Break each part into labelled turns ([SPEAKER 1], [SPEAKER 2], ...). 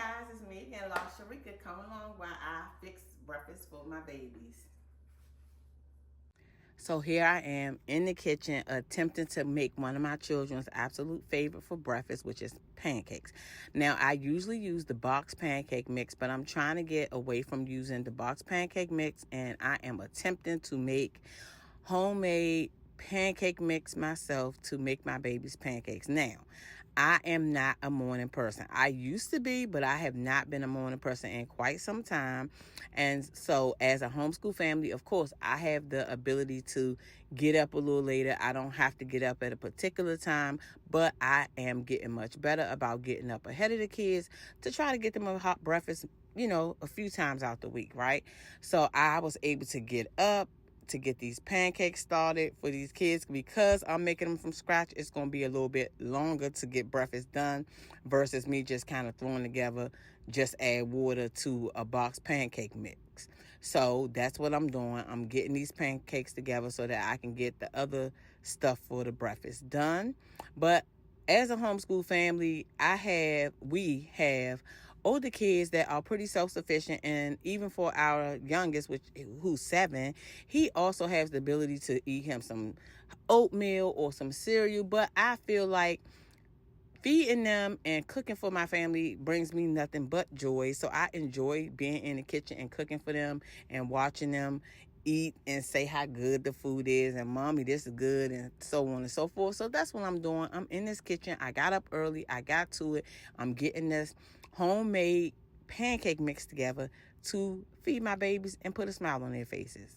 [SPEAKER 1] guys, it's me again, LaSharika, coming along while I fix breakfast for my babies. So here I am in the kitchen attempting to make one of my children's absolute favorite for breakfast, which is pancakes. Now, I usually use the box pancake mix, but I'm trying to get away from using the box pancake mix, and I am attempting to make homemade pancake mix myself to make my baby's pancakes. Now, I am not a morning person. I used to be, but I have not been a morning person in quite some time. And so as a homeschool family, of course, I have the ability to get up a little later. I don't have to get up at a particular time, but I am getting much better about getting up ahead of the kids to try to get them a hot breakfast, a few times out the week, right? So I was able to get up to get these pancakes started for these kids. Because I'm making them from scratch, it's going to be a little bit longer to get breakfast done versus me just kind of throwing together, just add water to a box pancake mix. So that's what I'm doing. I'm getting these pancakes together so that I can get the other stuff for the breakfast done. But as a homeschool family, we have older kids that are pretty self-sufficient, and even for our youngest, who's 7, he also has the ability to eat him some oatmeal or some cereal. But I feel like feeding them and cooking for my family brings me nothing but joy. So I enjoy being in the kitchen and cooking for them and watching them eat and say how good the food is and mommy, this is good, and so on and so forth. So that's what I'm doing. I'm in this kitchen. I got up early. I got to it. I'm getting this homemade pancake mix together to feed my babies and put a smile on their faces.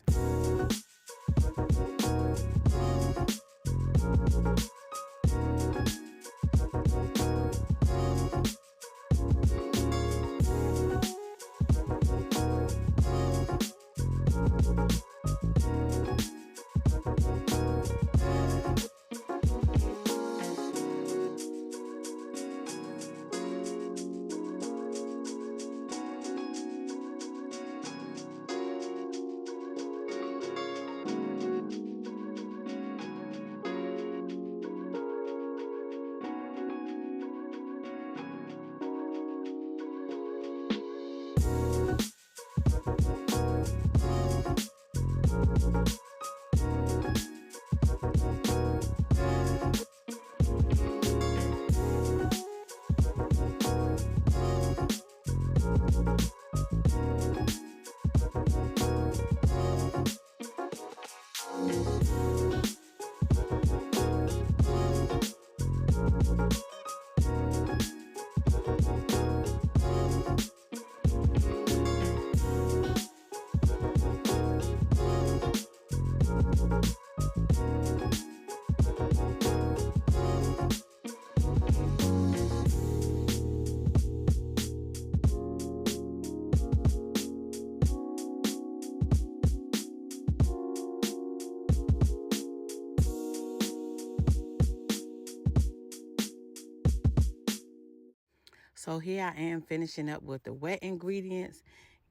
[SPEAKER 1] So here I am finishing up with the wet ingredients,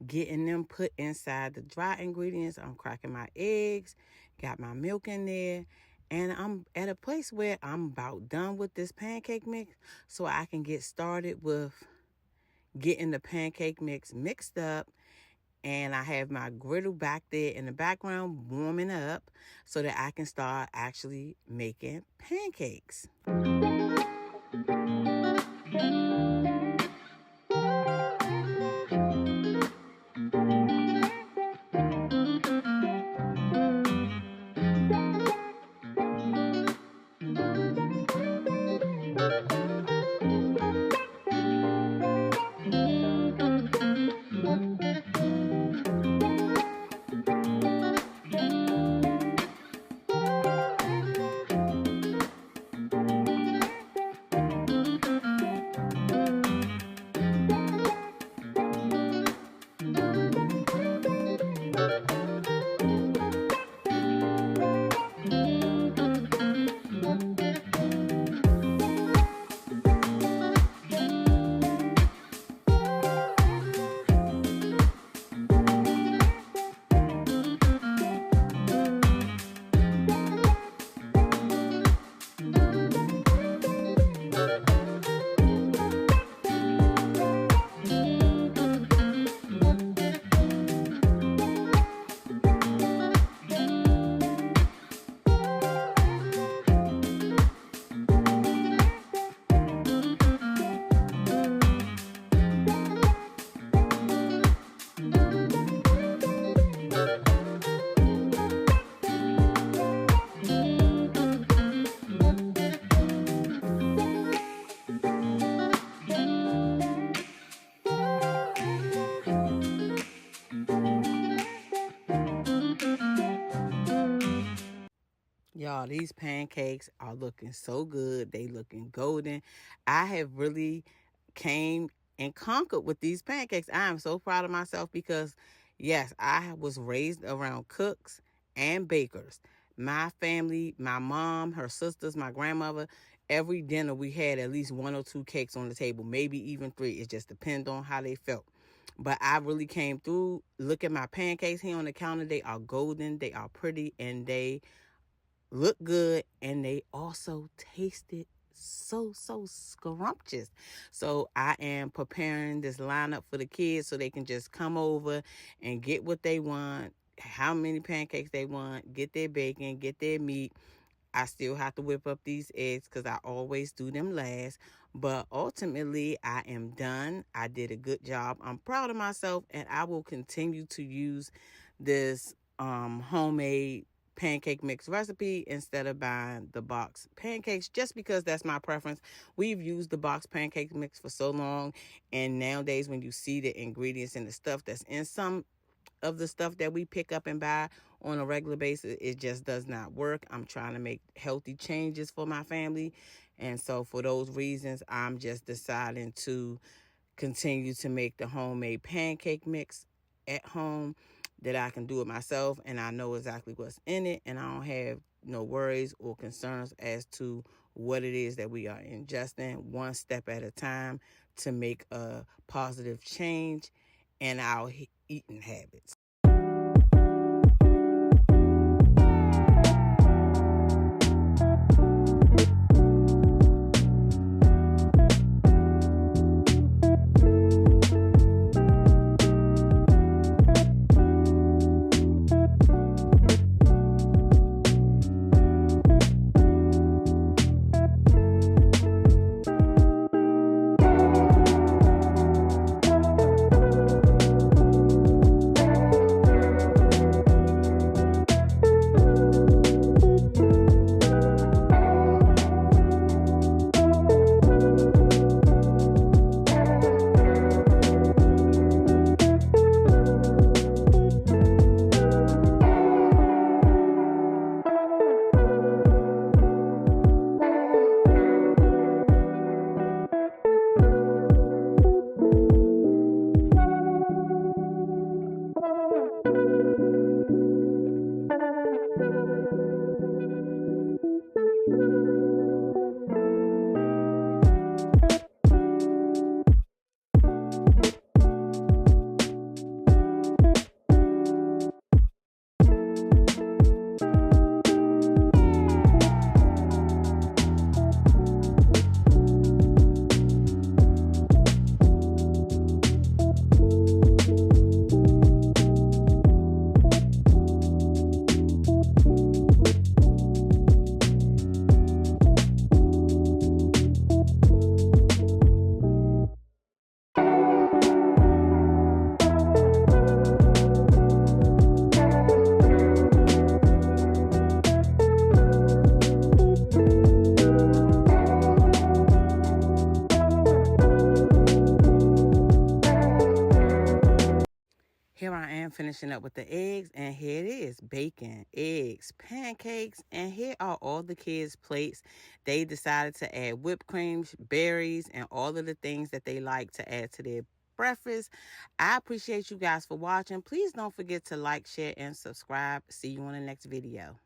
[SPEAKER 1] getting them put inside the dry ingredients. I'm cracking my eggs, got my milk in there, and I'm at a place where I'm about done with this pancake mix, so I can get started with getting the pancake mix mixed up. And I have my griddle back there in the background warming up so that I can start actually making pancakes. y'all, these pancakes are looking so good. They looking golden. I have really came and conquered with these pancakes. I am so proud of myself because, yes, I was raised around cooks and bakers. My family, my mom, her sisters, my grandmother, every dinner we had at least 1 or 2 cakes on the table, maybe even 3. It just depends on how they felt. But I really came through. Look at my pancakes here on the counter. They are golden, they are pretty, and they look good, and they also tasted so scrumptious. So I am preparing this lineup for the kids so they can just come over and get what they want, how many pancakes they want, get their bacon, get their meat. I still have to whip up these eggs because I always do them last. But ultimately, I am done. I did a good job. I'm proud of myself, and I will continue to use this homemade pancake mix recipe instead of buying the box pancakes, just because that's my preference. We've used the box pancake mix for so long, and nowadays when you see the ingredients and the stuff that's in some of the stuff that we pick up and buy on a regular basis, it just does not work. I'm trying to make healthy changes for my family, and so for those reasons, I'm just deciding to continue to make the homemade pancake mix at home, that I can do it myself, and I know exactly what's in it, and I don't have no worries or concerns as to what it is that we are ingesting, one step at a time, to make a positive change in our eating habits. Here I am finishing up with the eggs, and here it is: bacon, eggs, pancakes, and here are all the kids' plates. They decided to add whipped cream, berries, and all of the things that they like to add to their breakfast. I appreciate you guys for watching. Please don't forget to like, share, and subscribe. See you on the next video.